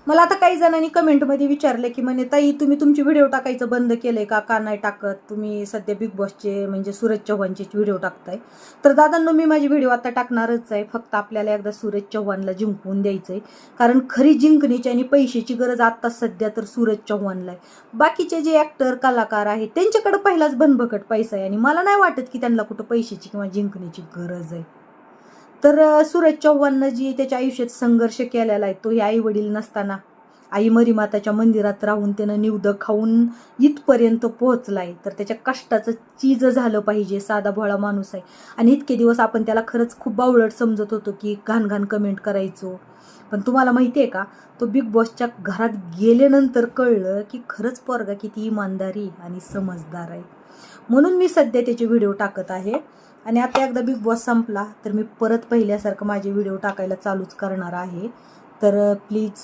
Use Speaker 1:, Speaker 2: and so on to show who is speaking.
Speaker 1: मला आता काही जणांनी कमेंटमध्ये विचारलं की म्हणे ताई तुम्ही तुमचे व्हिडिओ टाकायचं बंद केलंय का नाही टाकत, तुम्ही सध्या बिग बॉसचे म्हणजे सूरज चव्हाणचे व्हिडिओ टाकताय. तर दादांनो मी माझे व्हिडिओ आता टाकणारच आहे, फक्त आपल्याला एकदा सूरज चव्हाणला जिंकवून द्यायचंय. कारण खरी जिंकण्याची आणि पैशाची गरज आता सध्या तर सूरज चव्हाणला आहे. बाकीचे जे ऍक्टर कलाकार आहेत त्यांच्याकडे पहिलाच भनभकट पैसा आहे आणि मला नाही वाटत की त्यांना कुठं पैशाची किंवा जिंकण्याची गरज आहे. तर सूरज चव्हाणनं जी त्याच्या आयुष्यात संघर्ष केलेला आहे तो आई वडील नसताना आई मरीमाताच्या मंदिरात राहून त्यानं निवद खाऊन इथपर्यंत पोहोचलाय. तर त्याच्या कष्टाचं चीज झालं पाहिजे. साधा भोळा माणूस आहे आणि इतके दिवस आपण त्याला खरंच खूप बावळट समजत होतो की घाण घाण कमेंट करायचो. पण तुम्हाला माहिती आहे का, तो बिग बॉसच्या घरात गेल्यानंतर कळलं की खरंच पोरगा किती इमानदारी आणि समजदार आहे. म्हणून मी सध्या त्याचे व्हिडिओ टाकत आहे. आणि आता एकदा बिग बॉस संपला तर मी परत पहिल्यासारखं माझे व्हिडिओ टाकायला चालूच करणार आहे. तर प्लीज